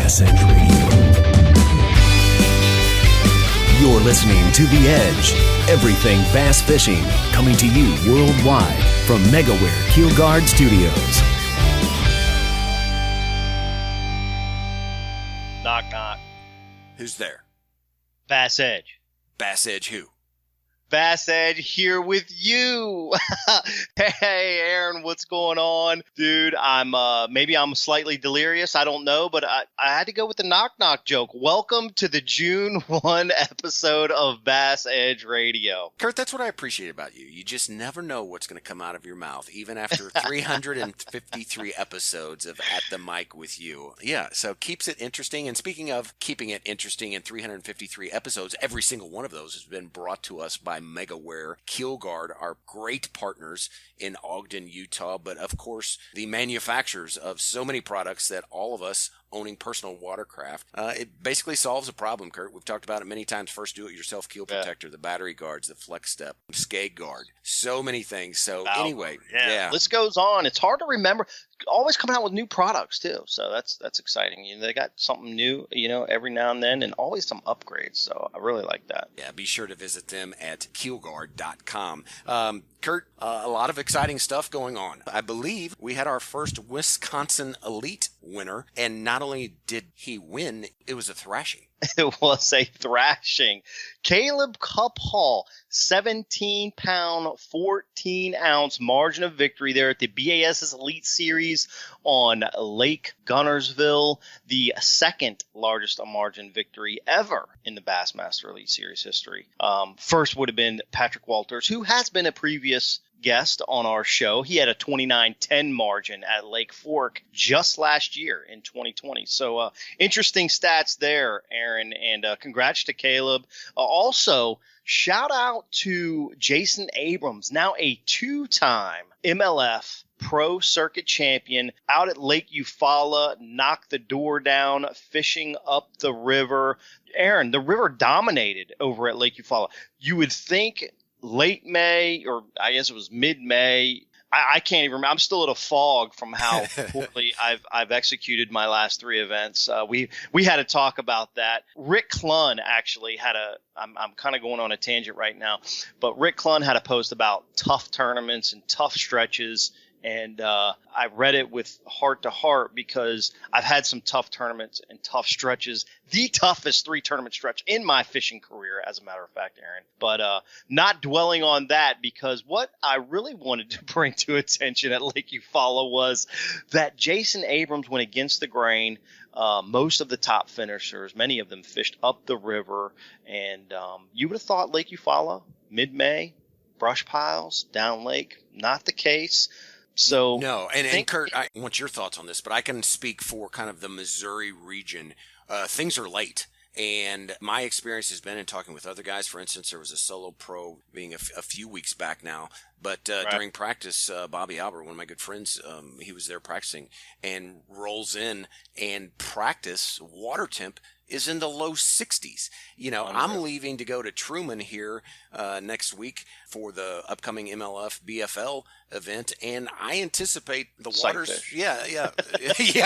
BassEdge Radio. You're listening to The Edge. Everything bass fishing, coming to you worldwide from Megaware KeelGuard Studios. Knock, knock. Who's there? BassEdge. BassEdge who? BassEdge here with you. Hey, Aaron, what's going on? Dude, maybe I'm slightly delirious. I don't know, but I had to go with the knock knock joke. Welcome to the June 1 episode of BassEdge Radio. Kurt, that's what I appreciate about you. You just never know what's going to come out of your mouth, even after 353 episodes of At the Mic with you. Yeah, so keeps it interesting. And speaking of keeping it interesting in 353 episodes, every single one of those has been brought to us by Megaware KeelGuard, our great partners in Ogden, Utah, but of course the manufacturers of so many products that all of us owning personal watercraft, it basically solves a problem, Kurt. We've talked about it many times. First do-it-yourself keel protector, the battery guards, the flex step, skeg guard, so many things. So anyway, yeah. List goes on. It's hard to remember. Always coming out with new products too, so that's exciting. You know, they got something new, every now and then, and always some upgrades. So I really like that. Yeah, be sure to visit them at keelguard.com. Kurt, a lot of exciting stuff going on. I believe we had our first Wisconsin Elite winner, and not only did he win, it was a thrashing. It was a thrashing. Caleb Cuphall, 17-pound, 14-ounce margin of victory there at the BASS Elite Series on Lake Guntersville, the second largest margin victory ever in the Bassmaster Elite Series history. First would have been Patrick Walters, who has been a previous guest on our show. He had a 29-10 margin at Lake Fork just last year in 2020. So interesting stats there, Aaron, and congrats to Caleb. Also, shout out to Jason Abrams, now a two-time MLF Pro Circuit champion out at Lake Eufaula, knocked the door down, fishing up the river. Aaron, the river dominated over at Lake Eufaula. You would think late May, or I guess it was mid-May. I can't even remember. I'm still at a fog from how poorly I've executed my last three events. We had a talk about that. Rick Clunn actually had I'm kind of going on a tangent right now, but Rick Clunn had a post about tough tournaments and tough stretches. And I read it with heart to heart because I've had some tough tournaments and tough stretches. The toughest 3-tournament stretch in my fishing career, as a matter of fact, Aaron. But not dwelling on that, because what I really wanted to bring to attention at Lake Eufaula was that Jason Abrams went against the grain. Most of the top finishers, many of them fished up the river. And you would have thought Lake Eufaula, mid-May, brush piles, down lake. Not the case. So no, and Kurt, I want your thoughts on this, but I can speak for kind of the Missouri region. Things are late, and my experience has been in talking with other guys. For instance, there was a solo pro being a few weeks back now, but during practice, Bobby Albert, one of my good friends, he was there practicing and rolls in and practice water temp is in the low 60s. I'm leaving to go to Truman here next week for the upcoming MLF BFL event, and I anticipate the waters. Yeah. Yeah.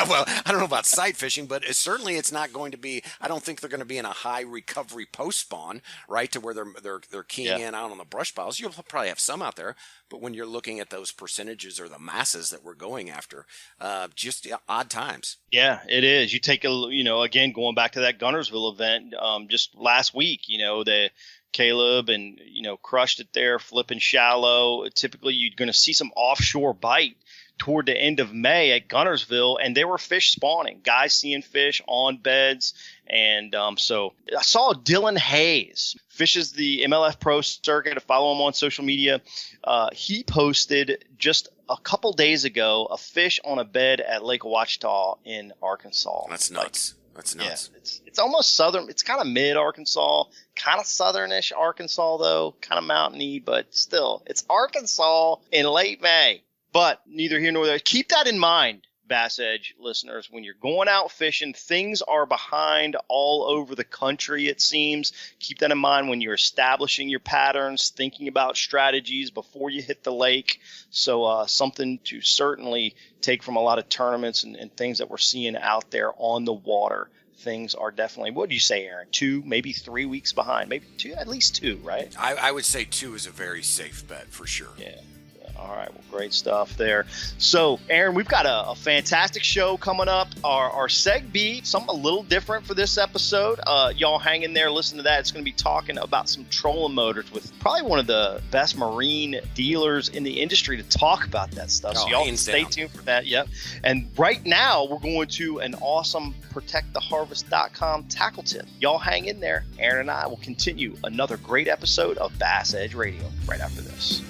Well, I don't know about sight fishing, but it's not going to be. I don't think they're going to be in a high recovery post spawn, right, to where they're keying in out on the brush piles. You'll probably have some out there, but when you're looking at those percentages or the masses that we're going after, just odd times. Yeah, it is. You take again, going back to that Guntersville event just last week, the Caleb and, crushed it there, flipping shallow. Typically, you're going to see some offshore bite toward the end of May at Guntersville, and there were fish spawning, guys seeing fish on beds. And so I saw Dylan Hayes, fishes the MLF Pro Circuit. To follow him on social media. He posted just a couple days ago a fish on a bed at Lake Ouachita in Arkansas. That's nuts. That's nuts. Yeah, it's almost southern. It's kind of mid Arkansas, kind of southernish Arkansas though, kind of mountainy, but still, it's Arkansas in late May. But neither here nor there. Keep that in mind, Bass Edge listeners, when you're going out fishing, things are behind all over the country, it seems. Keep that in mind when you're establishing your patterns, thinking about strategies before you hit the lake. So something to certainly take from a lot of tournaments and things that we're seeing out there on the water. Things are definitely, what do you say, Aaron? 2, maybe 3 weeks behind, maybe 2, at least 2, right? I would say 2 is a very safe bet for sure. Yeah. All right, well, great stuff there. So, Aaron, we've got a fantastic show coming up. Our Seg B, something a little different for this episode. Y'all hang in there, listen to that. It's going to be talking about some trolling motors with probably one of the best marine dealers in the industry to talk about that stuff. So y'all stay tuned for that. Yep. And right now, we're going to an awesome ProtectTheHarvest.com tackle tip. Y'all hang in there. Aaron and I will continue another great episode of Bass Edge Radio right after this.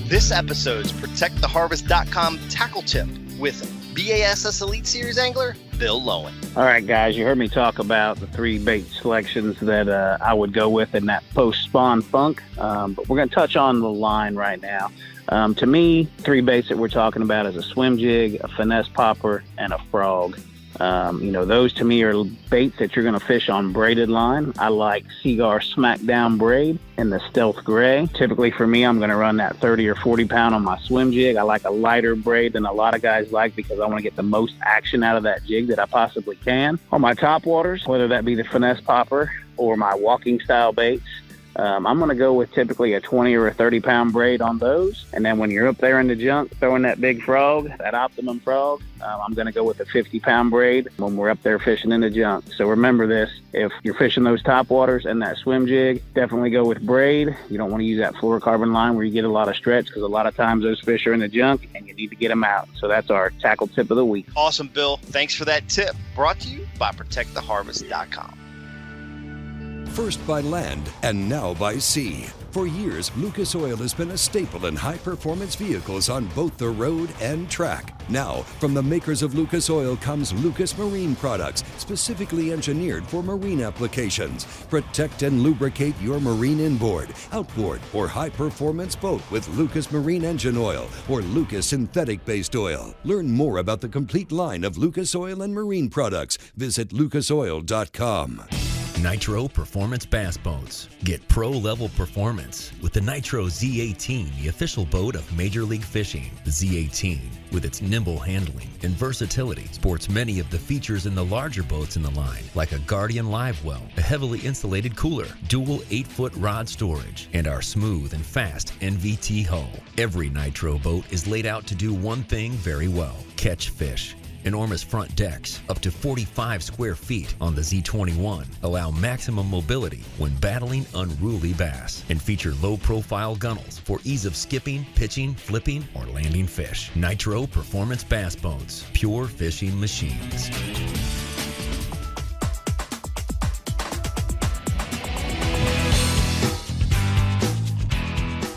This episode's ProtectTheHarvest.com tackle tip with BASS Elite Series angler Bill Lowen. All right, guys, you heard me talk about the 3 bait selections that I would go with in that post-spawn funk, but we're going to touch on the line right now. To me, 3 baits that we're talking about is a swim jig, a finesse popper, and a frog. Those to me are baits that you're going to fish on braided line. I like Seagar Smackdown braid in the Stealth Gray. Typically for me, I'm going to run that 30 or 40 pound on my swim jig. I like a lighter braid than a lot of guys like because I want to get the most action out of that jig that I possibly can. On my top waters, whether that be the finesse popper or my walking style baits, I'm going to go with typically a 20 or a 30 pound braid on those. And then when you're up there in the junk throwing that big frog, that optimum frog, I'm going to go with a 50 pound braid when we're up there fishing in the junk. So remember this, if you're fishing those top waters and that swim jig, definitely go with braid. You don't want to use that fluorocarbon line where you get a lot of stretch because a lot of times those fish are in the junk and you need to get them out. So that's our tackle tip of the week. Awesome, Bill. Thanks for that tip. Brought to you by ProtectTheHarvest.com. First by land and now by sea. For years, Lucas Oil has been a staple in high-performance vehicles on both the road and track. Now, from the makers of Lucas Oil comes Lucas Marine products, specifically engineered for marine applications. Protect and lubricate your marine inboard, outboard, or high-performance boat with Lucas Marine Engine Oil or Lucas Synthetic-Based Oil. Learn more about the complete line of Lucas Oil and marine products. Visit lucasoil.com. Nitro Performance Bass Boats. Get pro-level performance with the Nitro Z18, the official boat of Major League Fishing. The Z18, with its nimble handling and versatility, sports many of the features in the larger boats in the line, like a Guardian Live Well, a heavily insulated cooler, dual 8-foot rod storage, and our smooth and fast NVT hull. Every Nitro boat is laid out to do one thing very well: catch fish. Enormous front decks, up to 45 square feet on the Z21, allow maximum mobility when battling unruly bass, and feature low-profile gunnels for ease of skipping, pitching, flipping, or landing fish. Nitro Performance Bass Boats, pure fishing machines.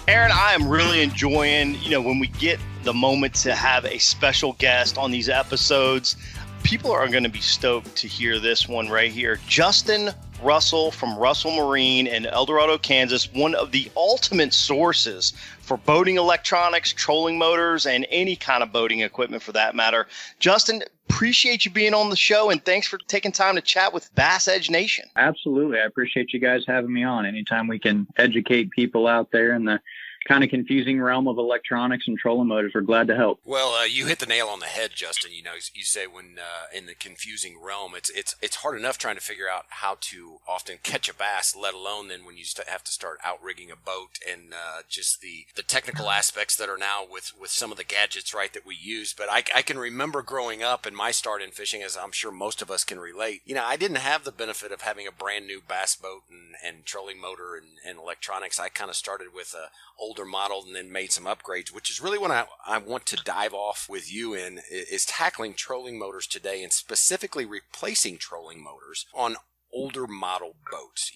Aaron, I am really enjoying, when we get the moment to have a special guest on these episodes. People are going to be stoked to hear this one right here. Justin Russell from Russell Marine in El Dorado, Kansas, one of the ultimate sources for boating electronics, trolling motors, and any kind of boating equipment for that matter. Justin, appreciate you being on the show, and thanks for taking time to chat with Bass Edge Nation. Absolutely. I appreciate you guys having me on. Anytime we can educate people out there in the kind of confusing realm of electronics and trolling motors, we're glad to help. Well, you hit the nail on the head, Justin. You say when in the confusing realm, it's hard enough trying to figure out how to often catch a bass, let alone then when you have to start outrigging a boat and just the technical aspects that are now with some of the gadgets, right, that we use. But I can remember growing up and my start in fishing, as I'm sure most of us can relate. I didn't have the benefit of having a brand new bass boat and trolling motor and electronics. I kind of started with a older model and then made some upgrades, which is really what I want to dive off with you in, is tackling trolling motors today and specifically replacing trolling motors on older model boats,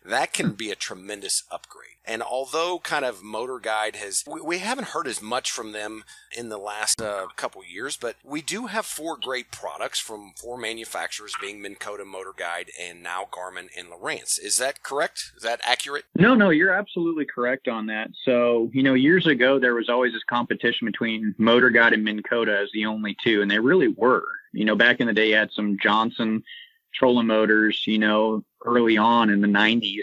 that can be a tremendous upgrade. And although kind of Motor Guide we haven't heard as much from them in the last couple years, but we do have 4 great products from 4 manufacturers, being Minn Kota, Motor Guide, and now Garmin and Lowrance. Is that correct? Is that accurate? No, you're absolutely correct on that. So, years ago, there was always this competition between Motor Guide and Minn Kota as the only two, and they really were. Back in the day, you had some Johnson trolling motors, early on in the 90s.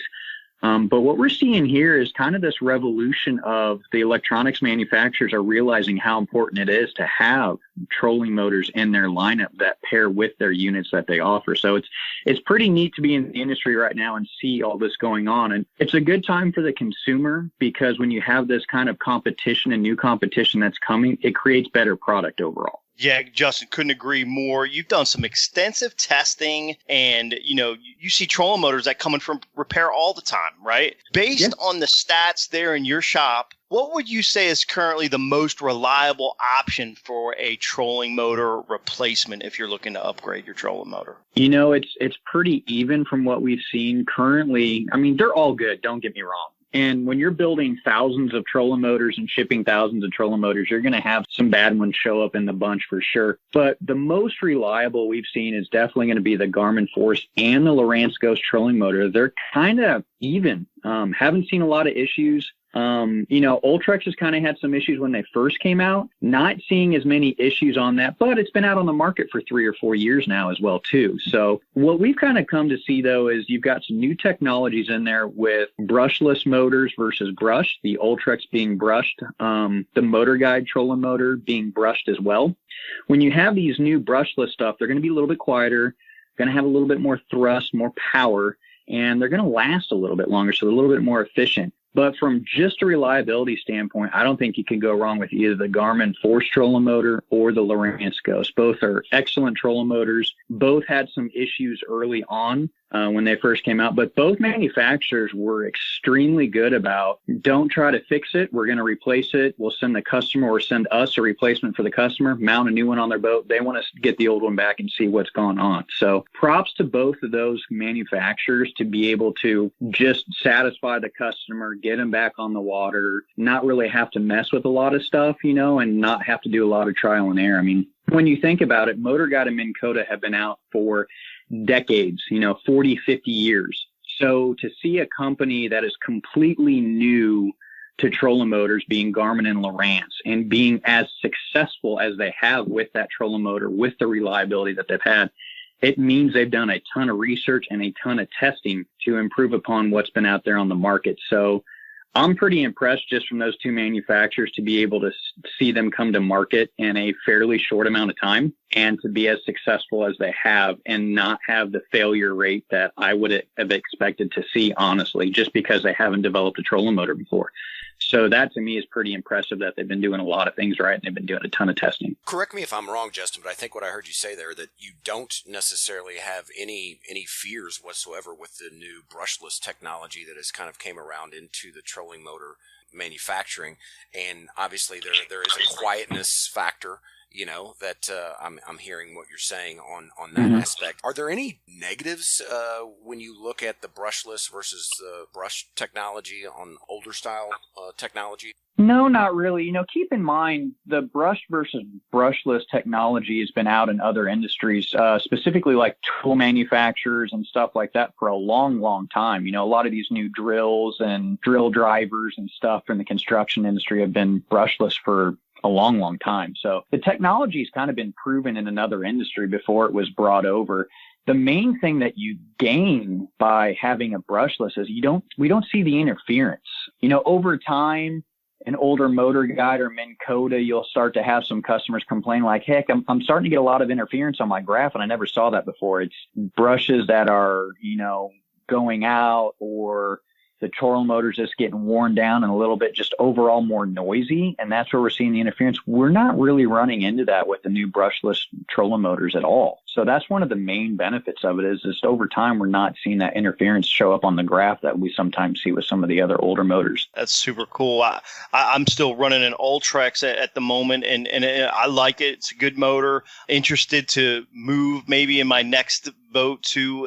But what we're seeing here is kind of this revolution of the electronics manufacturers are realizing how important it is to have trolling motors in their lineup that pair with their units that they offer. So it's pretty neat to be in the industry right now and see all this going on. And it's a good time for the consumer, because when you have this kind of competition and new competition that's coming, it creates better product overall. Yeah, Justin, couldn't agree more. You've done some extensive testing, and you see trolling motors that come in from repair all the time, right? Based on the stats there in your shop, what would you say is currently the most reliable option for a trolling motor replacement if you're looking to upgrade your trolling motor? It's pretty even from what we've seen currently. I mean, they're all good, don't get me wrong. And when you're building thousands of trolling motors and shipping thousands of trolling motors, you're going to have some bad ones show up in the bunch for sure. But the most reliable we've seen is definitely going to be the Garmin Force and the Lowrance Ghost trolling motor. They're kind of even. Haven't seen a lot of issues. Ultrex has kind of had some issues when they first came out, not seeing as many issues on that, but it's been out on the market for 3 or 4 years now as well, too. So what we've kind of come to see, though, is you've got some new technologies in there with brushless motors versus brushed, the Ultrex being brushed, the Motor Guide trolling motor being brushed as well. When you have these new brushless stuff, they're going to be a little bit quieter, going to have a little bit more thrust, more power, and they're going to last a little bit longer, so they're a little bit more efficient. But from just a reliability standpoint, I don't think you can go wrong with either the Garmin Force trolling motor or the Lowrance Ghost. Both are excellent trolling motors. Both had some issues early on when they first came out, but both manufacturers were extremely good about, don't try to fix it. We're going to replace it. We'll send the customer or send us a replacement for the customer, mount a new one on their boat. They want to get the old one back and see what's gone on. So props to both of those manufacturers to be able to just satisfy the customer, get them back on the water, not really have to mess with a lot of stuff, and not have to do a lot of trial and error. I mean, when you think about it, Motor Guide and Minn Kota have been out for decades, 40, 50 years. So to see a company that is completely new to trolling motors, being Garmin and Lowrance, and being as successful as they have with that trolling motor, with the reliability that they've had, it means they've done a ton of research and a ton of testing to improve upon what's been out there on the market. So I'm pretty impressed just from those two manufacturers to be able to see them come to market in a fairly short amount of time and to be as successful as they have and not have the failure rate that I would have expected to see, honestly, just because they haven't developed a trolling motor before. So that to me is pretty impressive that they've been doing a lot of things right and they've been doing a ton of testing. Correct me if I'm wrong, Justin, but I think what I heard you say there, that you don't necessarily have any fears whatsoever with the new brushless technology that has kind of came around into the trolling motor manufacturing. And obviously there is a quietness factor, that I'm hearing what you're saying on that aspect. Are there any negatives when you look at the brushless versus the brush technology on older style technology? No, not really. Keep in mind the brush versus brushless technology has been out in other industries, specifically like tool manufacturers and stuff like that for a long, long time. A lot of these new drills and drill drivers and stuff in the construction industry have been brushless for a long, long time. So the technology's kind of been proven in another industry before it was brought over. The main thing that you gain by having a brushless is we don't see the interference. Over time, an older Motor Guide or Minn Kota, you'll start to have some customers complain like, heck, I'm starting to get a lot of interference on my graph, and I never saw that before. It's brushes that are, going out, or the trolling motor's just getting worn down and a little bit just overall more noisy, and that's where we're seeing the interference. We're not really running into that with the new brushless trolling motors at all. So that's one of the main benefits of it, is just over time we're not seeing that interference show up on the graph that we sometimes see with some of the other older motors. That's super cool. I'm still running an Ultrex at the moment, and I like it. It's a good motor. Interested to move maybe in my next boat to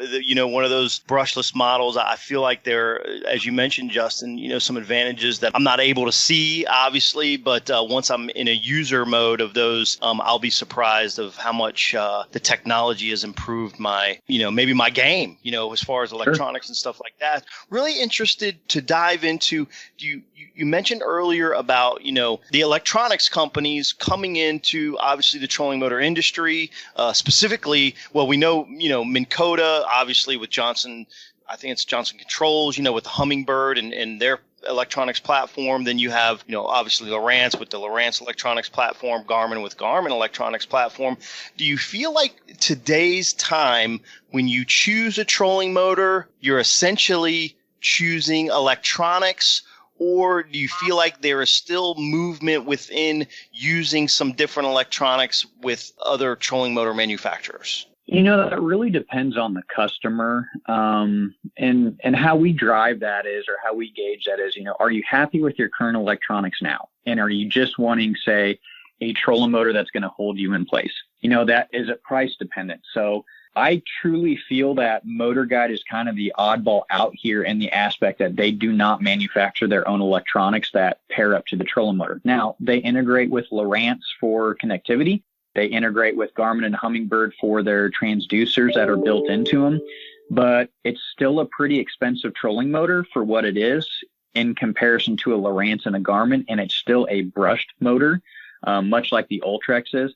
one of those brushless models, I feel like there, as you mentioned, Justin, some advantages that I'm not able to see, obviously, but once I'm in a user mode of those, I'll be surprised of how much the technology has improved my, maybe my game, as far as electronics and stuff like that. Really interested to dive into, you mentioned earlier about, the electronics companies coming into, obviously, the trolling motor industry, specifically, well, we know, Minn Kota, obviously, with Johnson, I think it's Johnson Controls, with the Hummingbird and their electronics platform. Then you have, obviously Lowrance with the Lowrance electronics platform, Garmin with Garmin electronics platform. Do you feel like today's time, when you choose a trolling motor, you're essentially choosing electronics? Or do you feel like there is still movement within using some different electronics with other trolling motor manufacturers? That really depends on the customer. And how we drive that is, or how we gauge that is, are you happy with your current electronics now? And are you just wanting, say, a trolling motor that's going to hold you in place? That is a price dependent. So I truly feel that Motor Guide is kind of the oddball out here in the aspect that they do not manufacture their own electronics that pair up to the trolling motor. Now, they integrate with Lowrance for connectivity. They integrate with Garmin and Hummingbird for their transducers that are built into them. But it's still a pretty expensive trolling motor for what it is in comparison to a Lowrance and a Garmin, and it's still a brushed motor, much like the Ultrex is.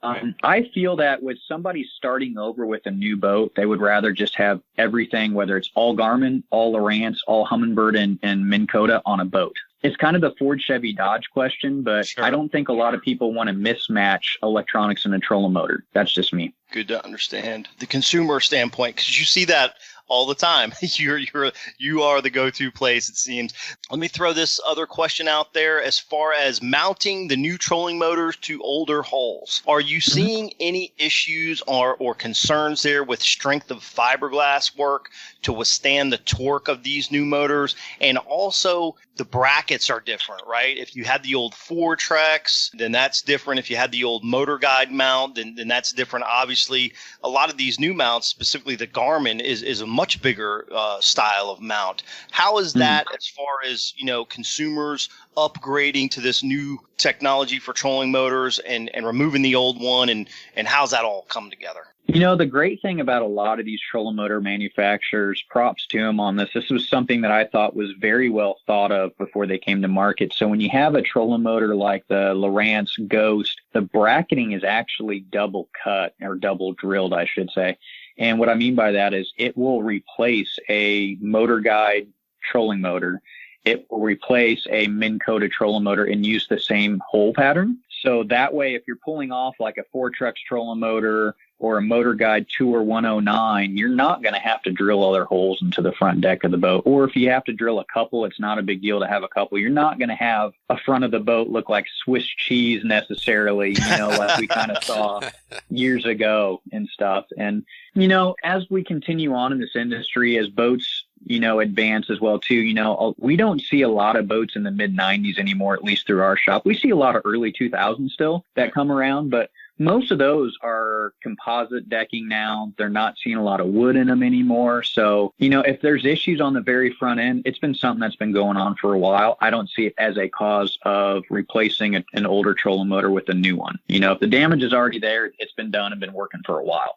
I feel that with somebody starting over with a new boat, they would rather just have everything, whether it's all Garmin, all Lowrance, all Hummingbird, and Minn Kota on a boat. It's kind of the Ford, Chevy, Dodge question, but sure. I don't think a lot of people want to mismatch electronics and a trolling motor. That's just me. Good to understand the consumer standpoint, because you see that all the time. You are the go-to place, it seems. Let me throw this other question out there. As far as mounting the new trolling motors to older hulls, are you seeing any issues or concerns there with strength of fiberglass work to withstand the torque of these new motors? And also, the brackets are different, right? If you had the old Fortrex, then that's different. If you had the old Motor Guide mount, then that's different. Obviously, a lot of these new mounts, specifically the Garmin, is a much bigger style of mount. How is that as far as, consumers upgrading to this new technology for trolling motors and removing the old one, and how's that all come together? The great thing about a lot of these trolling motor manufacturers, props to them on this. This was something that I thought was very well thought of before they came to market. So when you have a trolling motor like the Lowrance Ghost, the bracketing is actually double cut, or double drilled, I should say. And what I mean by that is it will replace a Motor Guide trolling motor. It will replace a Minn Kota trolling motor and use the same hole pattern. So that way, if you're pulling off like a Fortrex trolling motor or a Motor Guide Tour 109, you're not going to have to drill other holes into the front deck of the boat. Or if you have to drill a couple, it's not a big deal to have a couple. You're not going to have a front of the boat look like Swiss cheese necessarily, like we kind of saw years ago and stuff. And, as we continue on in this industry, as boats, advance as well too, we don't see a lot of boats in the mid 90s anymore, at least through our shop. We see a lot of early 2000s still that come around, but most of those are composite decking now. They're not seeing a lot of wood in them anymore. So, if there's issues on the very front end, it's been something that's been going on for a while. I don't see it as a cause of replacing an older trolling motor with a new one. If the damage is already there, it's been done and been working for a while.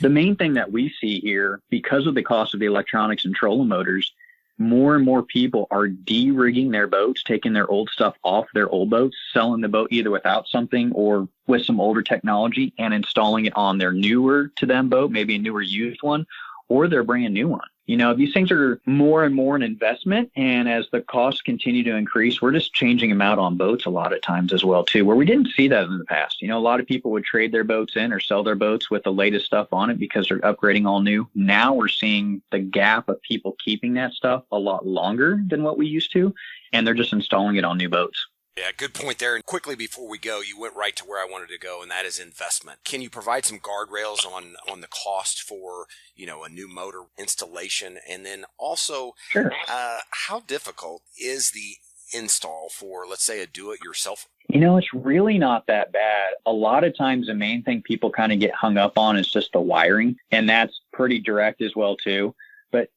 The main thing that we see here, because of the cost of the electronics and trolling motors, more and more people are de-rigging their boats, taking their old stuff off their old boats, selling the boat either without something or with some older technology and installing it on their newer to them boat, maybe a newer used one, or their brand new one. These things are more and more an investment. And as the costs continue to increase, we're just changing them out on boats a lot of times as well, too, where we didn't see that in the past. A lot of people would trade their boats in or sell their boats with the latest stuff on it because they're upgrading all new. Now we're seeing the gap of people keeping that stuff a lot longer than what we used to, and they're just installing it on new boats. Yeah, good point there. And quickly before we go, you went right to where I wanted to go, and that is investment. Can you provide some guardrails on the cost for, a new motor installation? And then also, Sure. How difficult is the install for, let's say, a do-it-yourself? It's really not that bad. A lot of times the main thing people kind of get hung up on is just the wiring, and that's pretty direct as well too. But,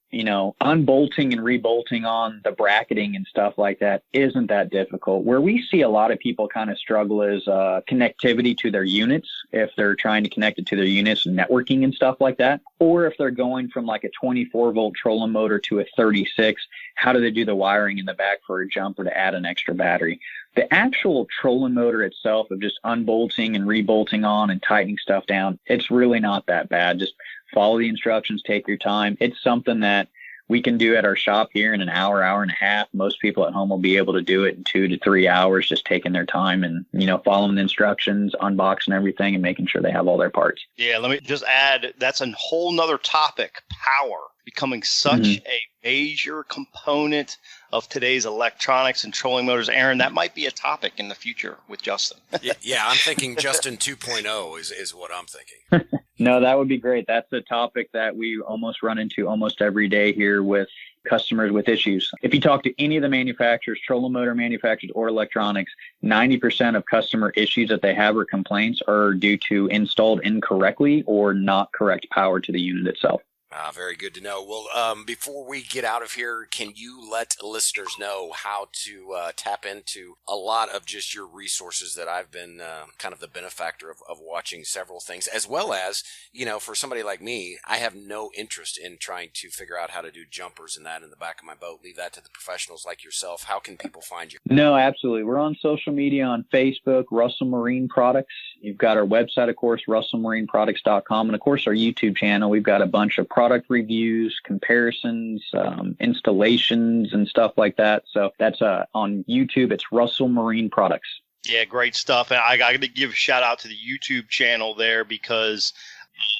unbolting and rebolting on the bracketing and stuff like that isn't that difficult. Where we see a lot of people kind of struggle is connectivity to their units, if they're trying to connect it to their units and networking and stuff like that. Or if they're going from like a 24-volt trolling motor to a 36, how do they do the wiring in the back for a jumper to add an extra battery? The actual trolling motor itself of just unbolting and rebolting on and tightening stuff down, it's really not that bad. Just follow the instructions, take your time. It's something that we can do at our shop here in an hour, hour and a half. Most people at home will be able to do it in 2 to 3 hours, just taking their time and, following the instructions, unboxing everything and making sure they have all their parts. Yeah, let me just add, that's a whole nother topic, power, becoming such a major component of today's electronics and trolling motors. Aaron, that might be a topic in the future with Justin. Yeah, I'm thinking Justin 2.0 is what I'm thinking. No, that would be great. That's a topic that we almost run into almost every day here with customers with issues. If you talk to any of the manufacturers, trolling motor manufacturers or electronics, 90% of customer issues that they have or complaints are due to installed incorrectly or not correct power to the unit itself. Very good to know. Well, before we get out of here, can you let listeners know how to tap into a lot of just your resources that I've been kind of the benefactor of watching several things, as well as, for somebody like me, I have no interest in trying to figure out how to do jumpers and that in the back of my boat. Leave that to the professionals like yourself. How can people find you? No, absolutely. We're on social media on Facebook, Russell Marine Products. You've got our website, of course, russellmarineproducts.com. And, of course, our YouTube channel. We've got a bunch of product reviews, comparisons, installations, and stuff like that. So that's on YouTube. It's Russell Marine Products. Yeah, great stuff. And I got to give a shout out to the YouTube channel there, because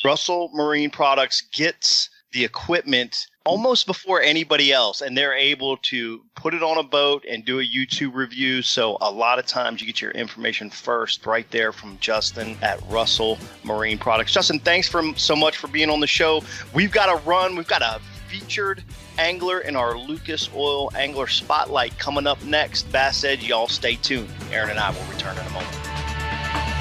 Russell Marine Products gets the equipment almost before anybody else, and they're able to put it on a boat and do a YouTube review. So a lot of times you get your information first right there from Justin at Russell Marine Products. Justin, thanks so much for being on the show. We've got to run. We've got a featured angler in our Lucas Oil Angler Spotlight coming up next. BassEdge, y'all stay tuned. Aaron and I will return in a moment.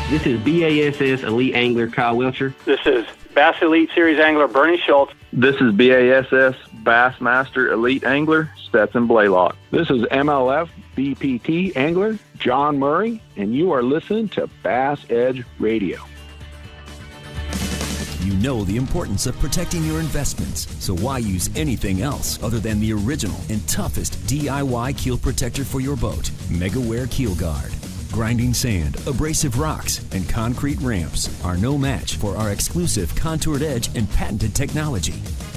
This is BASS Elite Angler Kyle Wilcher. This is Bass Elite Series Angler Bernie Schultz. This is BASS Bassmaster Elite Angler Stetson Blaylock. This is MLF BPT Angler John Murray, and you are listening to BassEdge Radio. You know the importance of protecting your investments, so why use anything else other than the original and toughest DIY keel protector for your boat, Megaware KeelGuard. Grinding sand, abrasive rocks, and concrete ramps are no match for our exclusive contoured edge and patented technology.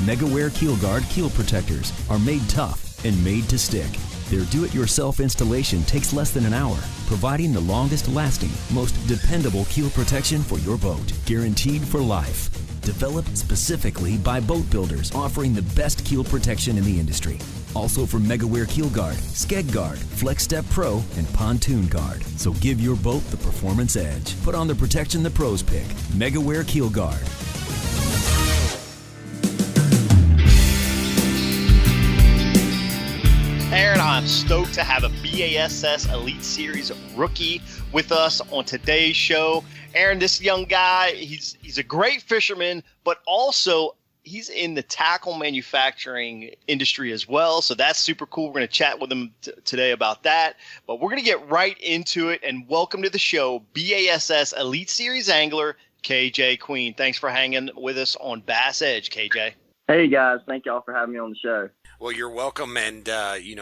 Megaware KeelGuard keel protectors are made tough and made to stick. Their do-it-yourself installation takes less than an hour, providing the longest-lasting, most dependable keel protection for your boat, guaranteed for life. Developed specifically by boat builders offering the best keel protection in the industry. Also from Megaware KeelGuard, Skeg Guard, Flex Step Pro, and Pontoon Guard. So give your boat the performance edge. Put on the protection the pros pick. Megaware KeelGuard. Aaron, I'm stoked to have a BASS Elite Series rookie with us on today's show. Aaron, this young guy, he's a great fisherman, but also he's in the tackle manufacturing industry as well, so that's super cool. We're going to chat with him today about that, but we're going to get right into it, and welcome to the show, BASS Elite Series Angler, KJ Queen. Thanks for hanging with us on BassEdge, KJ. Hey, guys. Thank y'all for having me on the show. Well, you're welcome, and,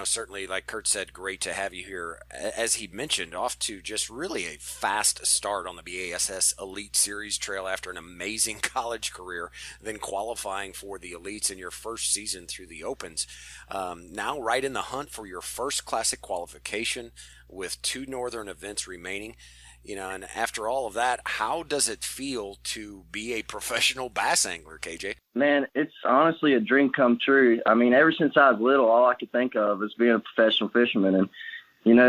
certainly, like Kurt said, great to have you here. As he mentioned, off to just really a fast start on the BASS Elite Series trail after an amazing college career, then qualifying for the Elites in your first season through the Opens. Now right in the hunt for your first Classic qualification with 2 Northern events remaining. And after all of that, how does it feel to be a professional bass angler, KJ? Man, it's honestly a dream come true. I mean, ever since I was little, all I could think of was being a professional fisherman. And,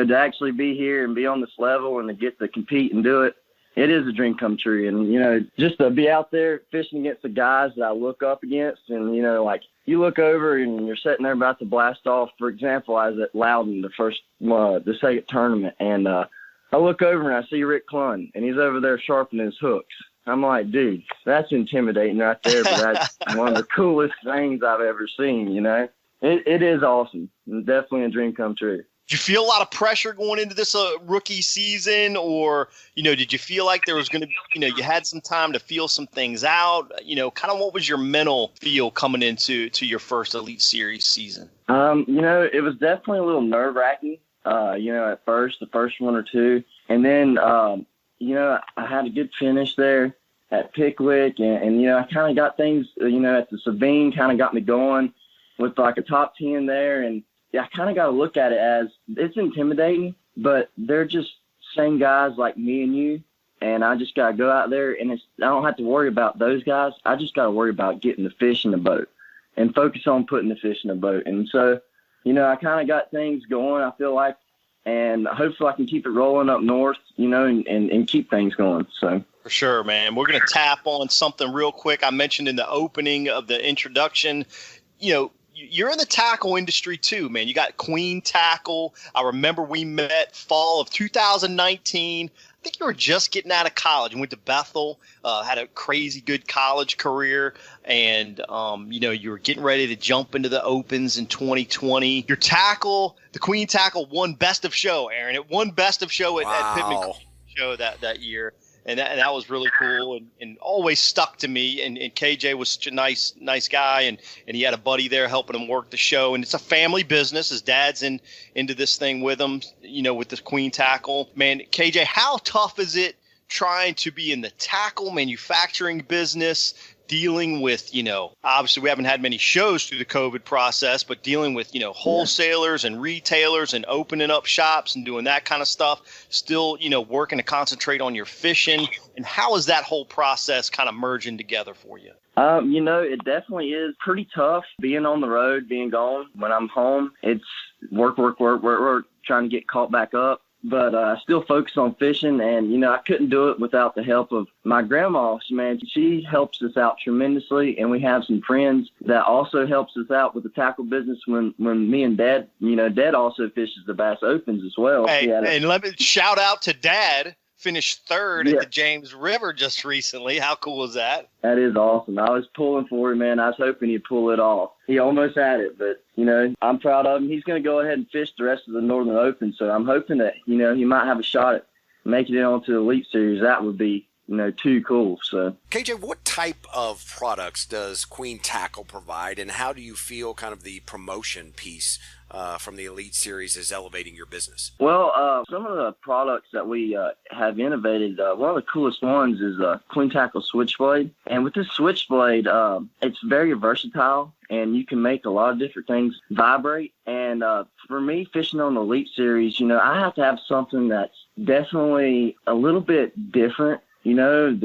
to actually be here and be on this level and to get to compete and do it, it is a dream come true. And, you know, just to be out there fishing against the guys that I look up against, and, you know, like you look over and you're sitting there about to blast off. For example, I was at Loudon the second tournament, and I look over and I see Rick Clunn, and he's over there sharpening his hooks. I'm like, dude, that's intimidating right there, but that's one of the coolest things I've ever seen, you know. It is awesome. Definitely a dream come true. Did you feel a lot of pressure going into this rookie season, or, you know, did you feel like there was going to, you know, you had some time to feel some things out? You know, kind of what was your mental feel coming into your first Elite Series season? You know, it was definitely a little nerve-wracking, you know, at first, the first one or two. And then, you know, I had a good finish there at Pickwick, and you know, I kind of got things, you know, at the Sabine kind of got me going with like a top 10 there. And yeah, I kind of got to look at it as it's intimidating, but they're just same guys like me and you. And I just got to go out there, and I don't have to worry about those guys. I just got to worry about getting the fish in the boat and focus on putting the fish in the boat. And so, you know, I kind of got things going, I feel like, and hopefully I can keep it rolling up north, you know, and keep things going. So. For sure, man. We're going to tap on something real quick. I mentioned in the opening of the introduction, you know, you're in the tackle industry too, man. You got Queen Tackle. I remember we met fall of 2019. I think you were just getting out of college and went to Bethel, had a crazy good college career. And, you know, you were getting ready to jump into the Opens in 2020. Your tackle, the Queen Tackle, won Best of Show, Aaron. It won Best of Show at Pittman Show that year. And that was really cool and always stuck to me. And KJ was such a nice guy, and he had a buddy there helping him work the show. And it's a family business. His dad's into this thing with him, you know, with this Queen Tackle. Man, KJ, how tough is it trying to be in the tackle manufacturing business, dealing with, you know, obviously we haven't had many shows through the COVID process, but dealing with, you know, wholesalers and retailers and opening up shops and doing that kind of stuff, still, you know, working to concentrate on your fishing. And how is that whole process kind of merging together for you? You know, it definitely is pretty tough being on the road, being gone. When I'm home, it's work, trying to get caught back up. But I still focus on fishing, and, you know, I couldn't do it without the help of my grandma. Man, she helps us out tremendously, and we have some friends that also helps us out with the tackle business when me and Dad, you know, Dad also fishes the Bass Opens as well. Hey, and let me shout out to Dad. Finished third at the James River just recently. How cool is that? That is awesome. I was pulling for him, man. I was hoping he'd pull it off. He almost had it, but, you know, I'm proud of him. He's going to go ahead and fish the rest of the Northern Open, so I'm hoping that, you know, he might have a shot at making it onto the Elite Series. That would be, you know, too cool. So, KJ, what type of products does Queen Tackle provide, and how do you feel kind of the promotion piece from the Elite Series is elevating your business? Well, some of the products that we have innovated, one of the coolest ones is Queen Tackle Switchblade. And with this Switchblade, it's very versatile, and you can make a lot of different things vibrate. And for me, fishing on the Elite Series, you know, I have to have something that's definitely a little bit different, you know,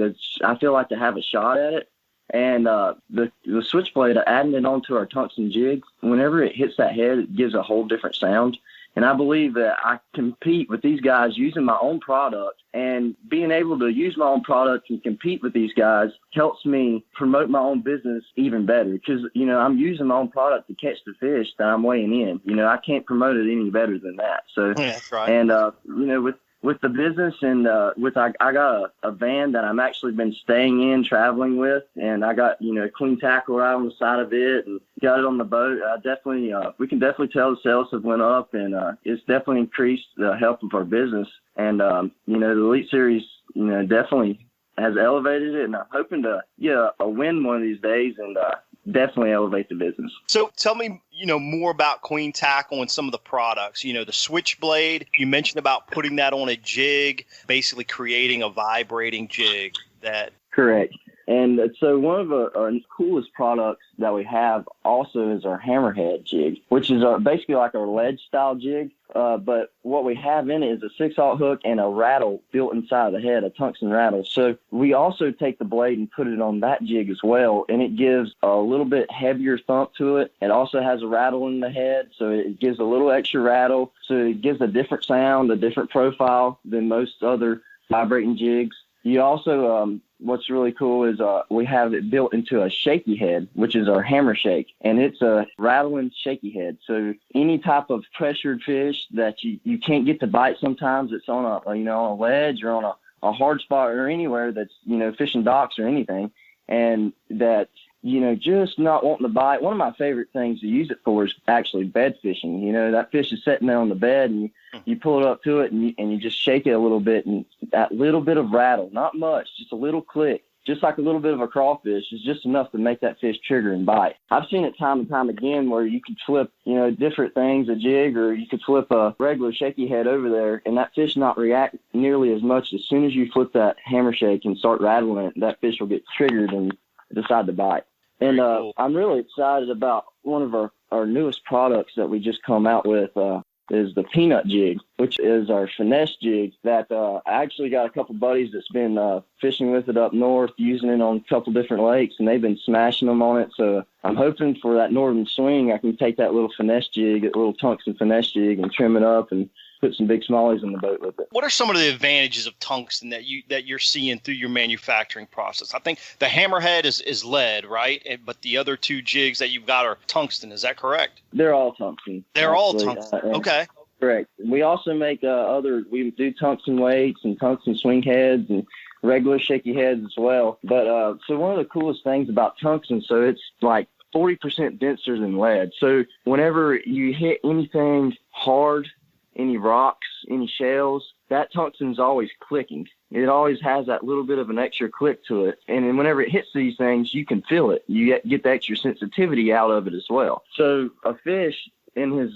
I feel like to have a shot at it. And the Switchblade, adding it onto our tungsten jig, whenever it hits that head, it gives a whole different sound. And I believe that I compete with these guys using my own product, and being able to use my own product and compete with these guys helps me promote my own business even better, because, you know, I'm using my own product to catch the fish that I'm weighing in. You know, I can't promote it any better than that. So, yeah, that's right. And, you know, with the business and I got a van that I'm actually been staying in, traveling with, and I got, you know, Queen Tackle right on the side of it and got it on the boat. We can definitely tell the sales have went up, and it's definitely increased the health of our business. And, you know, the Elite Series, you know, definitely has elevated it, and I'm hoping to get a win one of these days and definitely elevate the business. So tell me, you know, more about Queen Tackle and some of the products. You know, the Switchblade, you mentioned about putting that on a jig, basically creating a vibrating jig. Correct. And so one of our coolest products that we have also is our hammerhead jig, which is basically like our ledge style jig. But what we have in it is a 6/0 hook and a rattle built inside the head, a tungsten rattle. So we also take the blade and put it on that jig as well, and it gives a little bit heavier thump to it. It also has a rattle in the head, so it gives a little extra rattle. So it gives a different sound, a different profile than most other vibrating jigs. you also, what's really cool is we have it built into a shaky head, which is our hammer shake, and it's a rattling shaky head. So any type of pressured fish that you can't get to bite sometimes, it's on a on a ledge or on a hard spot or anywhere that's fishing docks or anything, and that just not wanting to bite. One of my favorite things to use it for is actually bed fishing. That fish is sitting there on the bed, and you pull it up to it, and you just shake it a little bit, and that little bit of rattle, not much, just a little click, just like a little bit of a crawfish, is just enough to make that fish trigger and bite. I've seen it time and time again where you could flip, different things, a jig, or you could flip a regular shaky head over there, and that fish not react nearly as much. As soon as you flip that hammer shake and start rattling it, that fish will get triggered and decide to bite. And cool. I'm really excited about one of our newest products that we just come out with is the peanut jig, which is our finesse jig that I actually got a couple buddies that's been fishing with it up north, using it on a couple different lakes, and they've been smashing them on it. So I'm hoping for that northern swing, I can take that little finesse jig, that little tungsten finesse jig, and trim it up and put some big smallies in the boat with it. What are some of the advantages of tungsten that you're seeing through your manufacturing process? I think the hammerhead is lead, right? But the other two jigs that you've got are tungsten. Is that correct? They're all tungsten. They're all tungsten. Okay. Correct. We also make we do tungsten weights and tungsten swing heads and regular shaky heads as well. But so one of the coolest things about tungsten, so it's like 40% denser than lead. So whenever you hit anything hard, any rocks, any shells, that tungsten's always clicking. It always has that little bit of an extra click to it. And then whenever it hits these things, you can feel it. You get the extra sensitivity out of it as well. So a fish in his,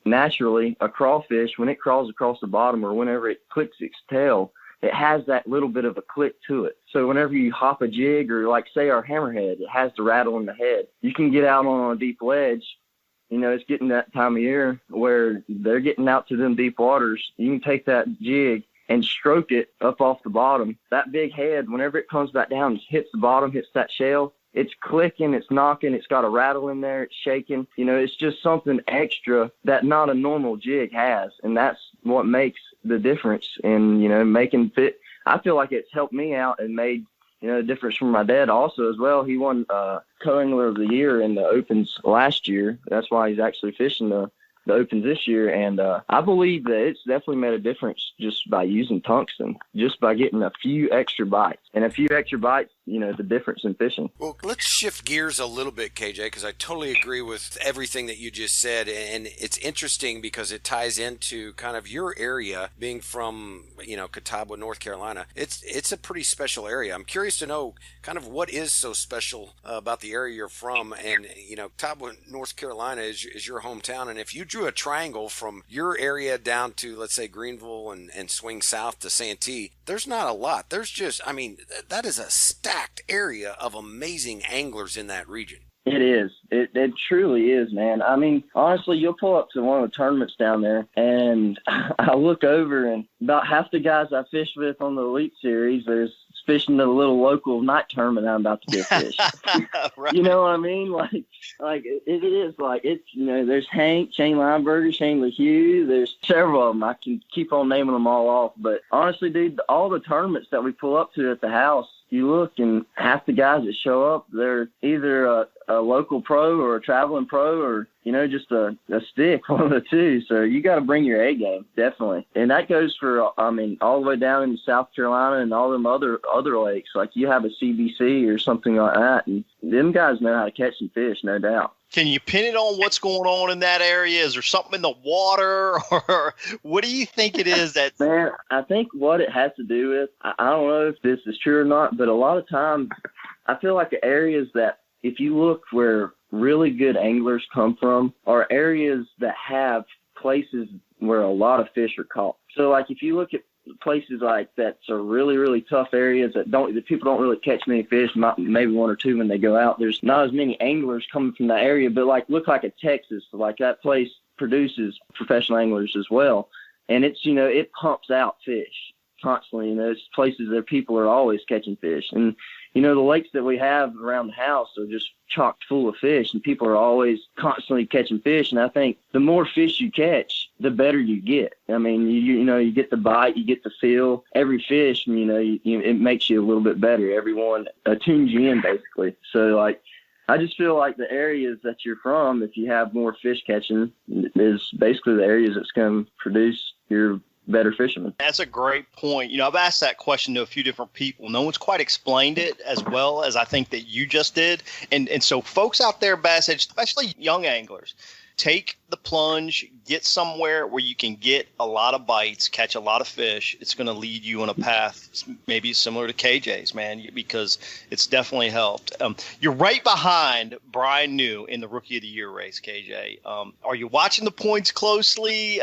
naturally, a crawfish, when it crawls across the bottom or whenever it clicks its tail, it has that little bit of a click to it. So whenever you hop a jig, or like say our hammerhead, it has the rattle in the head. You can get out on a deep ledge. It's getting that time of year where they're getting out to them deep waters. You can take that jig and stroke it up off the bottom. That big head, whenever it comes back down, hits the bottom, hits that shell, it's clicking, it's knocking, it's got a rattle in there, it's shaking. It's just something extra that not a normal jig has. And that's what makes the difference in, making fit. I feel like it's helped me out and made a difference from my dad also as well. He won Co-Angler of the Year in the Opens last year. That's why he's actually fishing the Opens this year. And I believe that it's definitely made a difference just by using tungsten, just by getting a few extra bites. And a few extra bites, the difference in fishing. Well, let's shift gears a little bit, KJ, because I totally agree with everything that you just said. And it's interesting because it ties into kind of your area being from, Catawba, North Carolina. It's a pretty special area. I'm curious to know kind of what is so special about the area you're from. And, Catawba, North Carolina is your hometown. And if you drew a triangle from your area down to, let's say, Greenville and swing south to Santee, there's not a lot. There's just, that is a stacked area of amazing anglers in that region. It is. It truly is, man. Honestly, you'll pull up to one of the tournaments down there, and I look over, and about half the guys I fish with on the Elite Series, there's fishing the little local night tournament I'm about to go fish. Right. You know what I mean? Like it is like it's there's Hank, Shane Lineberger, Shane LaHue. There's several of them. I can keep on naming them all off, but honestly, dude, all the tournaments that we pull up to at the house, you look and half the guys that show up, they're either a local pro or a traveling pro or, just a stick, one of the two. So you got to bring your A game, definitely. And that goes for, all the way down into South Carolina and all them other lakes. Like you have a CBC or something like that, and them guys know how to catch some fish, no doubt. Can you pin it on what's going on in that area? Is there something in the water, or what do you think it is that? Man, I think what it has to do with, I don't know if this is true or not, but a lot of times I feel like the areas that, if you look where really good anglers come from, are areas that have places where a lot of fish are caught. So like if you look at places like that's a really, really tough areas that people don't really catch many fish, maybe one or two when they go out. There's not as many anglers coming from that area, but look like a Texas, like that place produces professional anglers as well. And it's, it pumps out fish constantly. It's places that people are always catching fish. And the lakes that we have around the house are just chock full of fish, and people are always constantly catching fish. And I think the more fish you catch, the better you get. I mean, you get the bite, you get the feel. Every fish, it makes you a little bit better. Everyone tunes you in, basically. So, like, I just feel like the areas that you're from, if you have more fish catching, is basically the areas that's going to produce your better fishermen. That's a great point. I've asked that question to a few different people. No one's quite explained it as well as I think that you just did. And so folks out there, BassEdge, especially young anglers, take the plunge, get somewhere where you can get a lot of bites, catch a lot of fish. It's going to lead you on a path maybe similar to KJ's, man, because it's definitely helped. You're right behind Brian New in the Rookie of the Year race, KJ. Are you watching the points closely?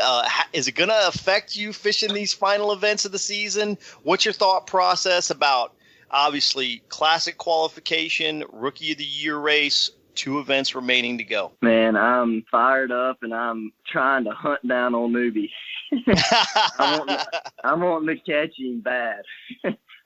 Is it going to affect you fishing these final events of the season? What's your thought process about, obviously, Classic qualification, Rookie of the Year race, 2 events remaining to go? Man, I'm fired up, and I'm trying to hunt down old newbie. I'm wanting to catch him bad.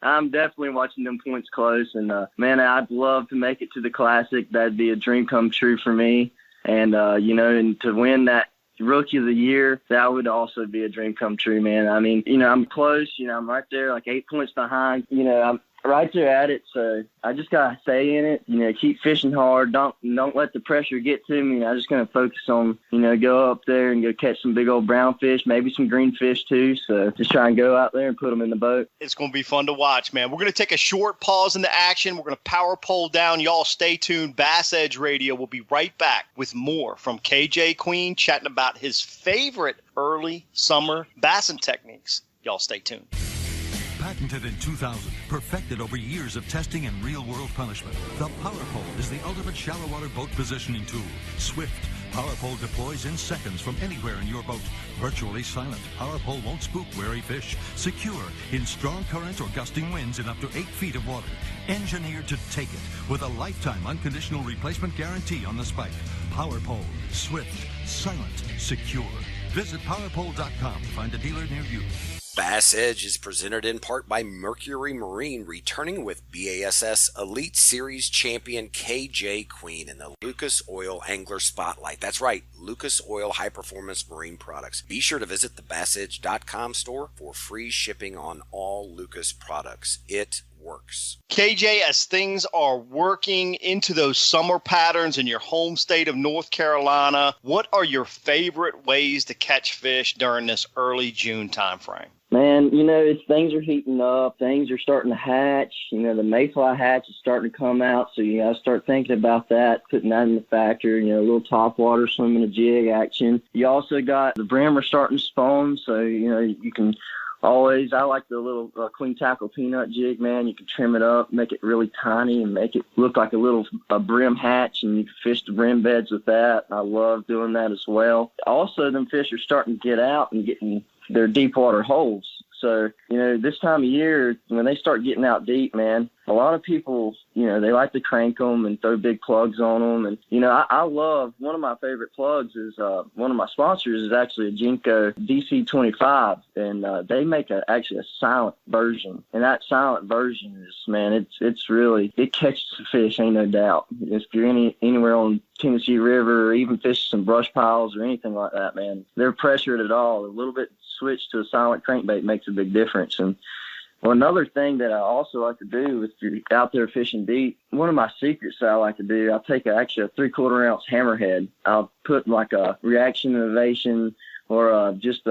I'm definitely watching them points close, and man, I'd love to make it to the Classic. That'd be a dream come true for me, and and to win that Rookie of the Year, that would also be a dream come true, man. I mean, I'm close. I'm right there, like 8 points behind. I'm right there at it, so I just gotta stay in it. Keep fishing hard. Don't let the pressure get to me. I'm just gonna focus on, go up there and go catch some big old brown fish, maybe some green fish too. So just try and go out there and put them in the boat. It's gonna be fun to watch, man. We're gonna take a short pause in the action. We're gonna power pole down. Y'all stay tuned. BassEdge Radio will be right back with more from KJ Queen, chatting about his favorite early summer bassing techniques. Y'all stay tuned. Patented in 2000, perfected over years of testing and real-world punishment, the Power Pole is the ultimate shallow water boat positioning tool. Swift, Power Pole deploys in seconds from anywhere in your boat. Virtually silent, Power Pole won't spook wary fish. Secure in strong currents or gusting winds in up to 8 feet of water. Engineered to take it with a lifetime unconditional replacement guarantee on the spike. Power Pole, swift, silent, secure. Visit powerpole.com to find a dealer near you. BassEdge is presented in part by Mercury Marine, returning with BASS Elite Series champion KJ Queen in the Lucas Oil Angler Spotlight. That's right, Lucas Oil High Performance Marine Products. Be sure to visit the BassEdge.com store for free shipping on all Lucas products. It works. KJ, as things are working into those summer patterns in your home state of North Carolina, what are your favorite ways to catch fish during this early June timeframe? Man, things are heating up. Things are starting to hatch. The mayfly hatch is starting to come out, so you got to start thinking about that, putting that in the factor. A little top water swimming a jig action. You also got the brimmer starting to spawn, so, you can always, I like the little clean tackle peanut jig, man. You can trim it up, make it really tiny, and make it look like a brim hatch, and you can fish the brim beds with that. I love doing that as well. Also, them fish are starting to get out and getting their deep water holes. So, this time of year, when they start getting out deep, man, a lot of people, they like to crank them and throw big plugs on them. And, I love, one of my favorite plugs is, one of my sponsors is actually a Jinko DC25. And they make actually a silent version. And that silent version is, man, it's really, it catches the fish, ain't no doubt. If you're anywhere on Tennessee River or even fishing some brush piles or anything like that, man, they're pressured at all. A little bit switch to a silent crankbait makes a big difference. And another thing that I also like to do if you're out there fishing deep, one of my secrets that I like to do, I'll take actually a 3/4 ounce hammerhead. I'll put like a reaction innovation or just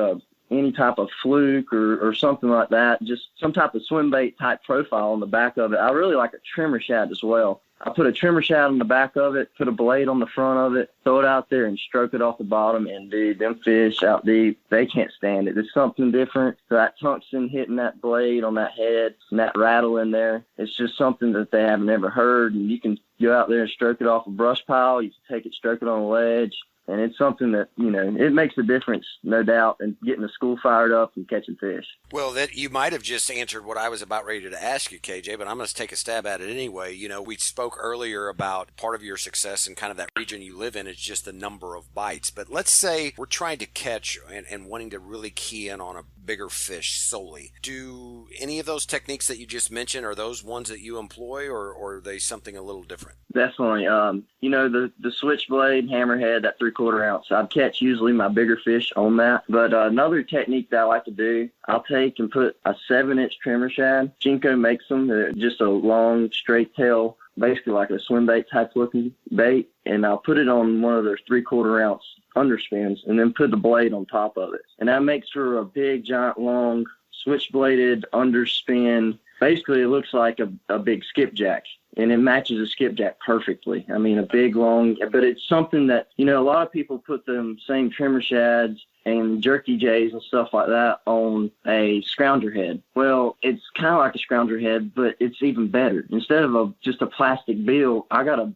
any type of fluke or something like that, just some type of swim bait type profile on the back of it. I really like a trimmer shad as well. I put a trimmer shad on the back of it, put a blade on the front of it, throw it out there and stroke it off the bottom. And, dude, them fish out deep, they can't stand it. It's something different. That tungsten hitting that blade on that head and that rattle in there, it's just something that they haven't ever heard. And you can go out there and stroke it off a brush pile. You can take it, stroke it on a ledge. And it's something that, it makes a difference, no doubt, in getting the school fired up and catching fish. Well, that you might have just answered what I was about ready to ask you, KJ, but I'm going to take a stab at it anyway. We spoke earlier about part of your success in kind of that region you live in is just the number of bites. But let's say we're trying to catch and wanting to really key in on a bigger fish solely. Do any of those techniques that you just mentioned, are those ones that you employ, or are they something a little different? Definitely. The switchblade, hammerhead, that 3/4 ounce, I'd catch usually my bigger fish on that. But another technique that I like to do, I'll take and put a 7-inch trimmer shad. Jinko makes them. They're just a long, straight tail, basically like a swim bait type looking bait. And I'll put it on one of their 3/4 ounce underspins and then put the blade on top of it. And that makes for a big, giant, long, switch-bladed underspin. Basically, it looks like a big skipjack, and it matches a skipjack perfectly. I mean, a big, long, but it's something that, a lot of people put them same trimmer shads and jerky jays and stuff like that on a scrounger head. Well, it's kind of like a scrounger head, but it's even better. Instead of just a plastic bill, I got a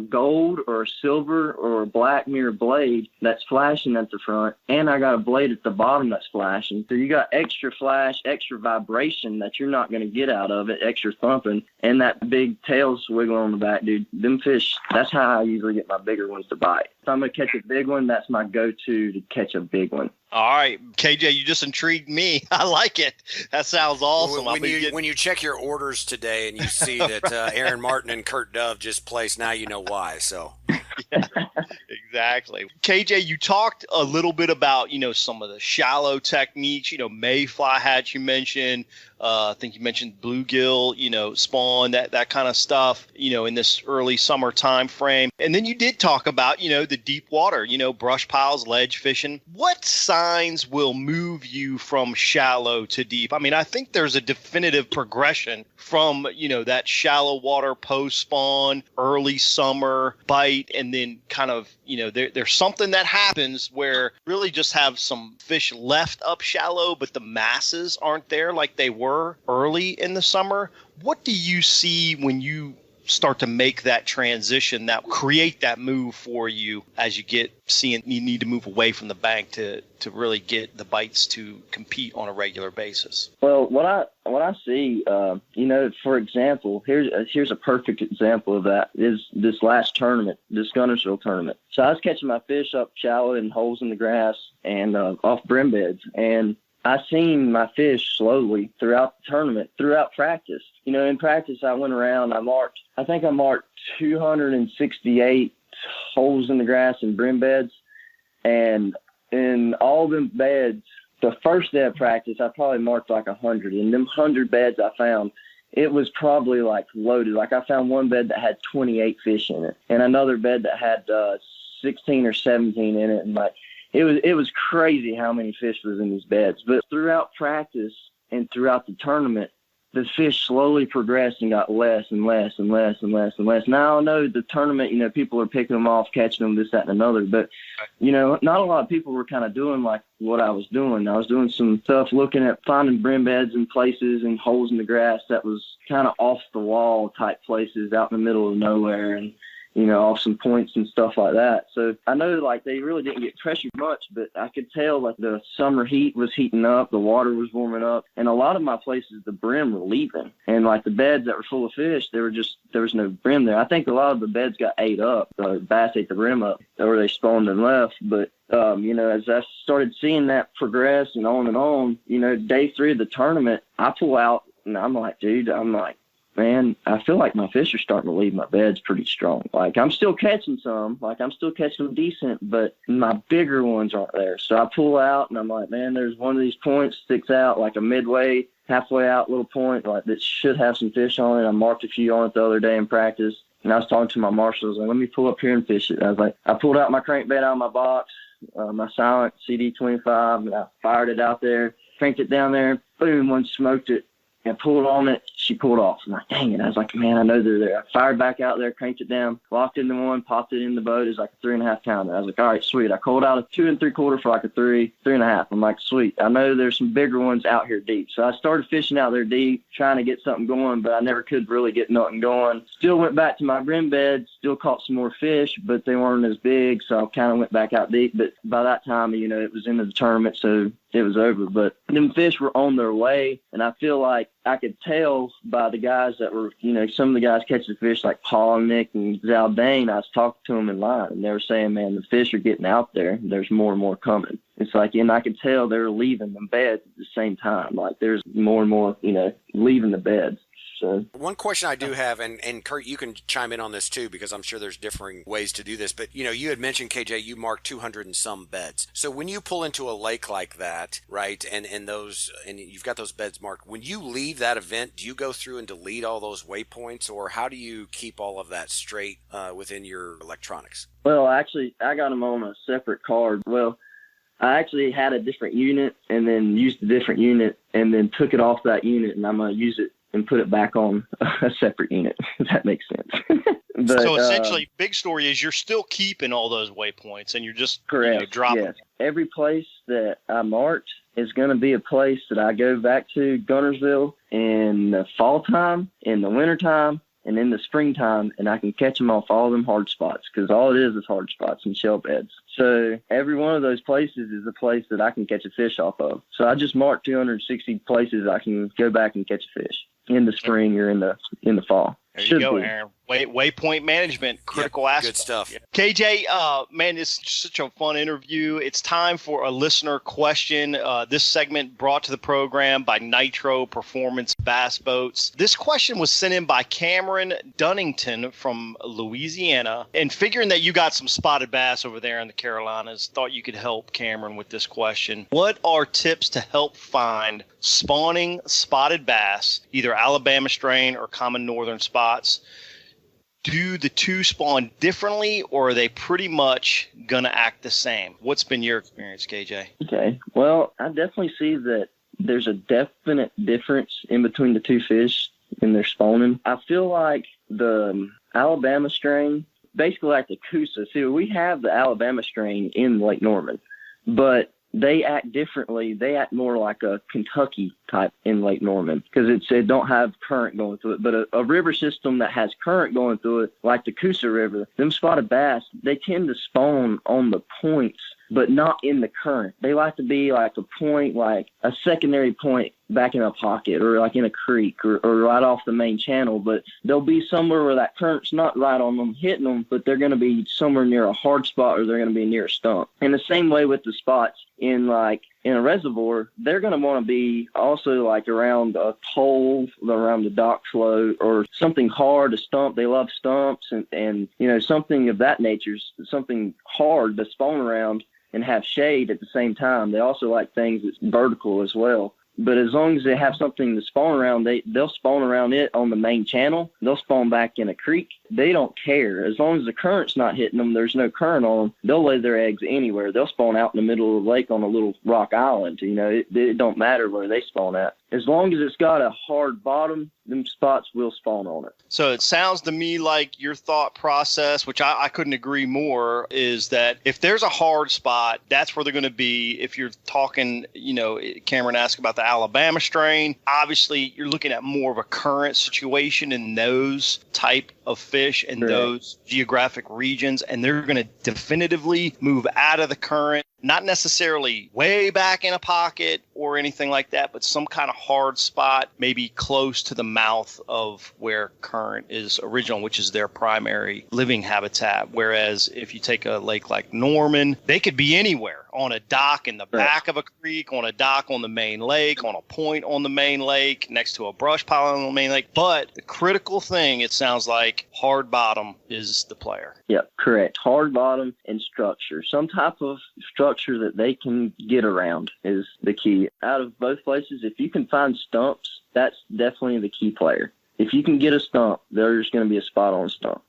gold or a silver or a black mirror blade that's flashing at the front, and I got a blade at the bottom that's flashing. So you got extra flash, extra vibration that you're not going to get out of it, extra thumping, and that big tail swiggle on the back, dude. Them fish, that's how I usually get my bigger ones to bite. If I'm going to catch a big one, that's my go-to to catch a big one. All right, KJ, you just intrigued me. I like it. That sounds awesome. When you check your orders today and you see that Aaron Martin and Kurt Dove just placed, now you know why. So. Yeah, exactly. KJ, you talked a little bit about, some of the shallow techniques, mayfly hatch you mentioned. I think you mentioned bluegill, spawn, that kind of stuff, in this early summer time frame. And then you did talk about, the deep water, brush piles, ledge fishing. What signs will move you from shallow to deep? I mean, I think there's a definitive progression from, that shallow water post spawn, early summer bite, and then kind of, there's something that happens where really just have some fish left up shallow, but the masses aren't there like they were early in the summer. What do you see when you start to make that transition that create that move for you as you seeing you need to move away from the bank to really get the bites to compete on a regular basis? Well, what I see, for example, here's a perfect example of that is this last tournament, this Gunnersville tournament. So I was catching my fish up shallow in holes in the grass and off brim beds, and I seen my fish slowly throughout the tournament, throughout practice. In practice, I went around, I marked 268 holes in the grass and brim beds. And in all them beds, the first day of practice, I probably marked like 100. And them 100 beds I found, it was probably like loaded. Like I found one bed that had 28 fish in it and another bed that had 16 or 17 in it. And like, it was crazy how many fish was in these beds. But throughout practice and throughout the tournament, the fish slowly progressed and got less and less and less and less and less. Now I know the tournament, people are picking them off, catching them, this, that, and another. But, not a lot of people were kind of doing like what I was doing. I was doing some stuff, looking at finding brim beds and places and holes in the grass that was kind of off the wall type places out in the middle of nowhere, and off some points and stuff like that. So I know like they really didn't get pressured much, but I could tell like the summer heat was heating up, the water was warming up, and a lot of my places, the brim were leaving. And like the beds that were full of fish, there was no brim there. I think a lot of the beds got ate up, bass ate the brim up, or they spawned and left. But as I started seeing that progress and on, day 3 of the tournament, I pull out and I'm like, man, I feel like my fish are starting to leave my beds pretty strong. Like I'm still catching some, I'm still catching them decent, but my bigger ones aren't there. So I pull out and I'm like, man, there's one of these points sticks out like a midway, halfway out little point, like that should have some fish on it. I marked a few on it the other day in practice, and I was talking to my marshals, like, let me pull up here and fish it. I was like, I pulled out my crankbait out of my box, my silent CD25, and I fired it out there, cranked it down there, boom, one smoked it. And pulled on it, she pulled off. I'm like, dang it. I was like, man, I know they're there. I fired back out there, cranked it down, locked into one, popped it in the boat. It was like a 3.5 pounder. I was like, all right, sweet. I called out a 2 3/4 for like a 3.5. I'm like, sweet. I know there's some bigger ones out here deep. So I started fishing out there deep, trying to get something going, but I never could really get nothing going. Still went back to my brim bed, still caught some more fish, but they weren't as big. So I kind of went back out deep. But by that time, it was into the tournament, so it was over. But them fish were on their way, and I feel like I could tell by the guys that were, some of the guys catching fish like Paul and Nick and Zaldane. I was talking to them in line, and they were saying, man, the fish are getting out there. There's more and more coming. it's like, and I could tell they're leaving the beds at the same time. Like there's more and more, leaving the beds. So one question I do have, and Kurt, you can chime in on this too, because I'm sure there's differing ways to do this, but you had mentioned, KJ, you marked 200 and some beds. So when you pull into a lake like that, right, and you've got those beds marked, when you leave that event, do you go through and delete all those waypoints, or how do you keep all of that straight within your electronics? Well, actually, I got them on a separate card. Well, I actually had a different unit and then used a different unit and then took it off that unit, and I'm going to use it and put it back on a separate unit, if that makes sense. But, so essentially, big story is you're still keeping all those waypoints and you're just dropping. Yes. Every place that I marked is going to be a place that I go back to Gunnersville in the fall time, in the winter time, and in the springtime, and I can catch them off all them hard spots, because all it is hard spots and shell beds. So every one of those places is a place that I can catch a fish off of. So I just marked 260 places I can go back and catch a fish in the spring or in the fall. There you go, Aaron. Waypoint management, critical aspect. Good stuff. KJ, man, it's such a fun interview. It's time for a listener question. This segment brought to the program by Nitro Performance Bass Boats. This question was sent in by Cameron Dunnington from Louisiana. And figuring that you got some spotted bass over there in the Carolinas, thought you could help Cameron with this question. What are tips to help find spawning spotted bass, either Alabama strain or common northern spots? Do the two spawn differently, or are they pretty much going to act the same? What's been your experience, KJ? Okay. Well, I definitely see that there's a definite difference in between the two fish in their spawning. I feel like the Alabama strain, basically like the Coosa. See, we have the Alabama strain in Lake Norman, but they act differently. They act more like a Kentucky type in Lake Norman, because it don't have current going through it. But a river system that has current going through it, like the Coosa River, them spotted bass, they tend to spawn on the points, but not in the current. They like to be like a point, like a secondary point back in a pocket, or like in a creek, or right off the main channel. But they'll be somewhere where that current's not right on them, hitting them, but they're going to be somewhere near a hard spot, or they're going to be near a stump. And the same way with the spots in a reservoir, they're going to want to be also like around a pole, around the dock float, or something hard, a stump. They love stumps and something of that nature, something hard to spawn around and have shade at the same time. They also like things that's vertical as well. But as long as they have something to spawn around, they'll spawn around it on the main channel. They'll spawn back in a creek. They don't care. As long as the current's not hitting them, there's no current on them, they'll lay their eggs anywhere. They'll spawn out in the middle of the lake on a little rock island. It don't matter where they spawn at. As long as it's got a hard bottom, them spots will spawn on it. So it sounds to me like your thought process, which I couldn't agree more, is that if there's a hard spot, that's where they're going to be. If you're talking, Cameron asked about the Alabama strain, obviously you're looking at more of a current situation in those type of fish in those geographic regions, and they're going to definitively move out of the current, not necessarily way back in a pocket or anything like that, but some kind of hard spot, maybe close to the mouth of where current is original, which is their primary living habitat. Whereas if you take a lake like Norman, they could be anywhere, on a dock in the back of a creek, on a dock on the main lake, on a point on the main lake, next to a brush pile on the main lake. But the critical thing, it sounds like, hard bottom is the player. Yep, correct. Hard bottom and structure. Some type of structure that they can get around is the key. Out of both places, if you can find stumps, that's definitely the key player. If you can get a stump, there's going to be a spot on a stump.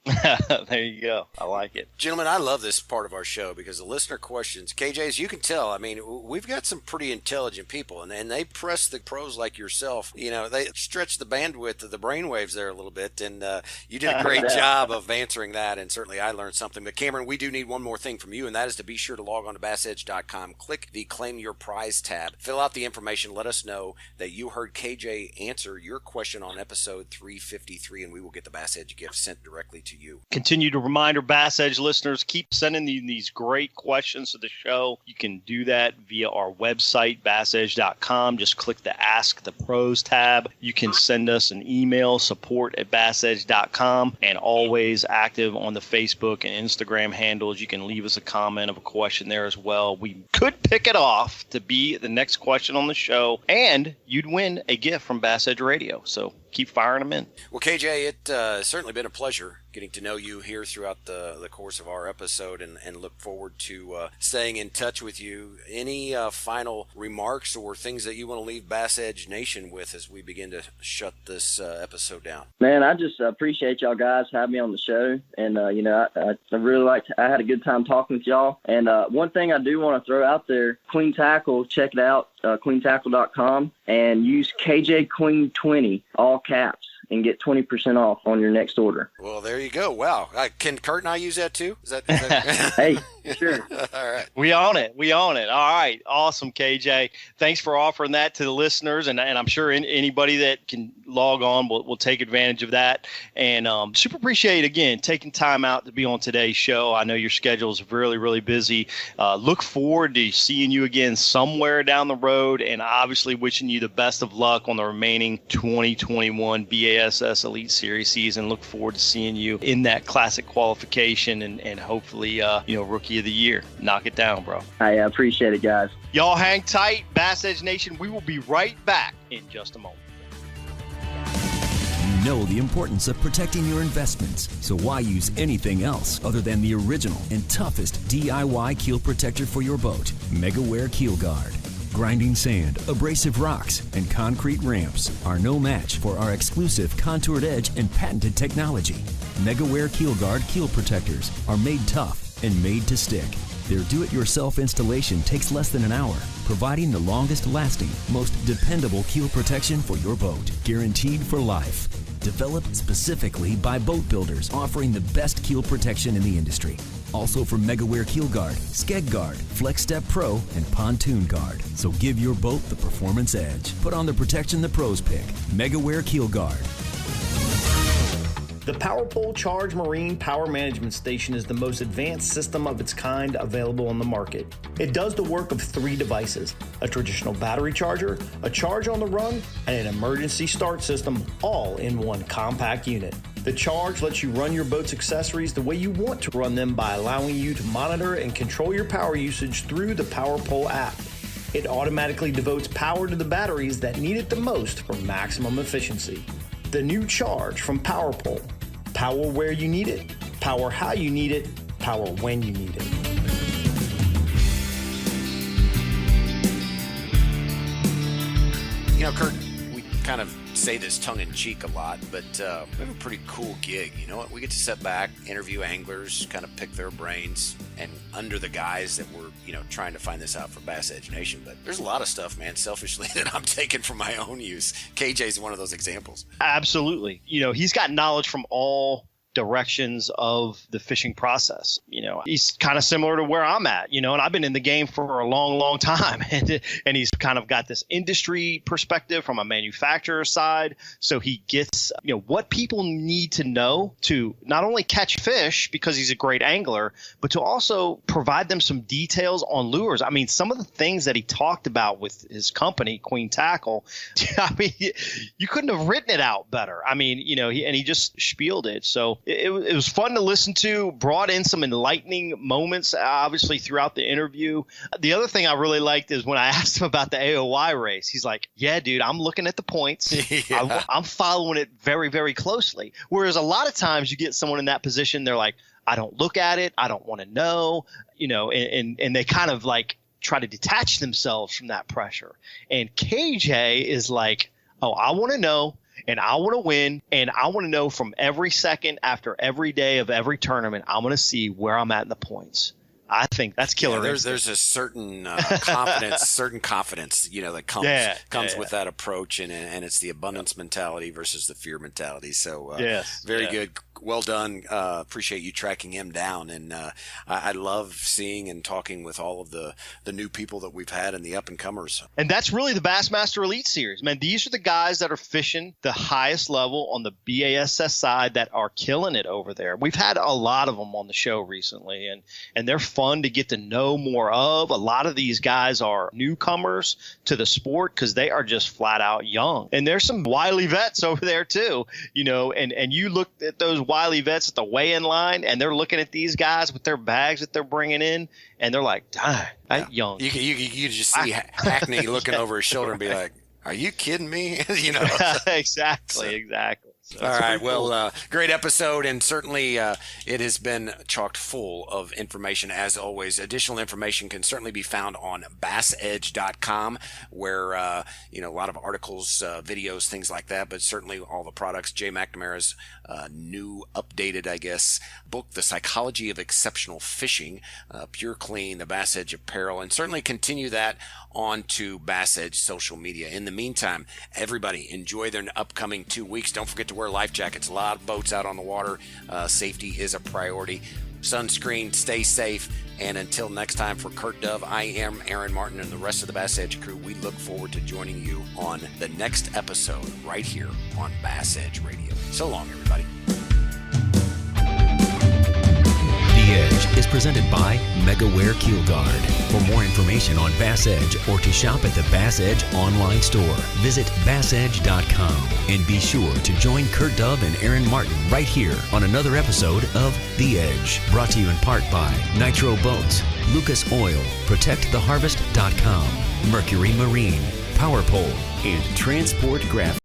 There you go. I like it. Gentlemen, I love this part of our show because the listener questions, KJ, as you can tell, we've got some pretty intelligent people, and they press the pros like yourself. They stretch the bandwidth of the brainwaves there a little bit, and you did a great job of answering that, and certainly I learned something. But Cameron, we do need one more thing from you, and that is to be sure to log on to BassEdge.com, click the Claim Your Prize tab, fill out the information, let us know that you heard KJ answer your question on episode 3. 353, and we will get the Bass Edge gift sent directly to you. Continue to remind our Bass Edge listeners, keep sending these great questions to the show. You can do that via our website, BassEdge.com. Just click the Ask the Pros tab. You can send us an email, support@BassEdge.com, and always active on the Facebook and Instagram handles. You can leave us a comment of a question there as well. We could pick it off to be the next question on the show, and you'd win a gift from Bass Edge Radio. So keep firing them in. Well, KJ, it's certainly been a pleasure getting to know you here throughout the course of our episode, and look forward to staying in touch with you. Any final remarks or things that you want to leave Bass Edge Nation with as we begin to shut this episode down? Man, I just appreciate y'all guys having me on the show. And, I really I had a good time talking with y'all. And one thing I do want to throw out there, Queen Tackle, check it out, queentackle.com, and use KJ Queen 20, all caps, and get 20% off on your next order. Well, there you go. Wow. Can Kurt and I use that too? Is that... Hey, sure. All right. We own it. All right. Awesome, KJ. Thanks for offering that to the listeners. And I'm sure anybody that can log on will take advantage of that. And super appreciate, again, taking time out to be on today's show. I know your schedule is really, really busy. Look forward to seeing you again somewhere down the road. And obviously wishing you the best of luck on the remaining 2021 BASS Elite Series season. Look forward to seeing you in that classic qualification and hopefully, Rookie of the Year. Knock it down, bro. I appreciate it, guys. Y'all hang tight. Bass Edge Nation, we will be right back in just a moment. You know the importance of protecting your investments, so why use anything else other than the original and toughest DIY keel protector for your boat, Megaware KeelGuard. Grinding sand, abrasive rocks, and concrete ramps are no match for our exclusive contoured edge and patented technology. Megaware KeelGuard keel protectors are made tough and made to stick. Their do-it-yourself installation takes less than an hour, providing the longest-lasting, most dependable keel protection for your boat, guaranteed for life. Developed specifically by boat builders offering the best keel protection in the industry. Also from Megaware KeelGuard, Skeg Guard, Flex Step Pro, and Pontoon Guard. So give your boat the performance edge. Put on the protection the pros pick. Megaware KeelGuard. The PowerPole Charge Marine Power Management Station is the most advanced system of its kind available on the market. It does the work of 3 devices, a traditional battery charger, a charge on the run, and an emergency start system, all in one compact unit. The Charge lets you run your boat's accessories the way you want to run them by allowing you to monitor and control your power usage through the PowerPole app. It automatically devotes power to the batteries that need it the most for maximum efficiency. The new Charge from PowerPole. Power where you need it, power how you need it, power when you need it. Kurt, we kind of say this tongue-in-cheek a lot, but we have a pretty cool gig. You know what? We get to sit back, interview anglers, kind of pick their brains, and under the guise that we're, trying to find this out for Bass Edge Nation. But there's a lot of stuff, man, selfishly, that I'm taking for my own use. KJ's one of those examples. Absolutely. He's got knowledge from all directions of the fishing process. He's kind of similar to where I'm at, and I've been in the game for a long, long time. And he's kind of got this industry perspective from a manufacturer side. So he gets, what people need to know to not only catch fish because he's a great angler, but to also provide them some details on lures. I mean, some of the things that he talked about with his company, Queen Tackle, you couldn't have written it out better. I mean, he just spieled it. So it was fun to listen to, brought in some enlightening moments, obviously, throughout the interview. The other thing I really liked is when I asked him about the AOY race, he's like, yeah, dude, I'm looking at the points. Yeah. I'm following it very, very closely. Whereas a lot of times you get someone in that position, they're like, I don't look at it. I don't want to know, and they kind of like try to detach themselves from that pressure. And KJ is like, oh, I want to know. And I want to win, and I want to know from every second after every day of every tournament, I want to see where I'm at in the points. I think that's killer. There's a certain confidence, that comes with that approach, and it's the abundance mentality versus the fear mentality. So very good. Well done. Appreciate you tracking him down, and I love seeing and talking with all of the new people that we've had and the up and comers. And that's really the Bassmaster Elite Series, man. These are the guys that are fishing the highest level on the BASS side that are killing it over there. We've had a lot of them on the show recently, and they're fun to get to know more of. A lot of these guys are newcomers to the sport because they are just flat out young. And there's some wily vets over there too, and you look at those wily vets at the weigh-in line, and they're looking at these guys with their bags that they're bringing in, and they're like, I'm young. You just see Hackney looking over his shoulder and be like, are you kidding me? Exactly. All right. Well, great episode, and certainly it has been chocked full of information as always. Additional information can certainly be found on BassEdge.com, where a lot of articles, videos, things like that. But certainly all the products. Jay McNamara's new, updated, book, "The Psychology of Exceptional Fishing," Pure Clean, the BassEdge apparel, and certainly continue that on to BassEdge social media. In the meantime, everybody enjoy their upcoming 2 weeks. Don't forget to wear life jackets. A lot of boats out on the water. Safety is a priority. Sunscreen, stay safe. And until next time, for Kurt Dove, I am Aaron Martin, and the rest of the BassEdge crew, we look forward to joining you on the next episode right here on BassEdge Radio. So long, everybody. The Edge is presented by Megaware KeelGuard. For more information on BassEdge or to shop at the BassEdge online store, visit BassEdge.com. And be sure to join Kurt Dove and Aaron Martin right here on another episode of The Edge. Brought to you in part by Nitro Boats, Lucas Oil, ProtectTheHarvest.com, Mercury Marine, PowerPole, and Transport Graphics.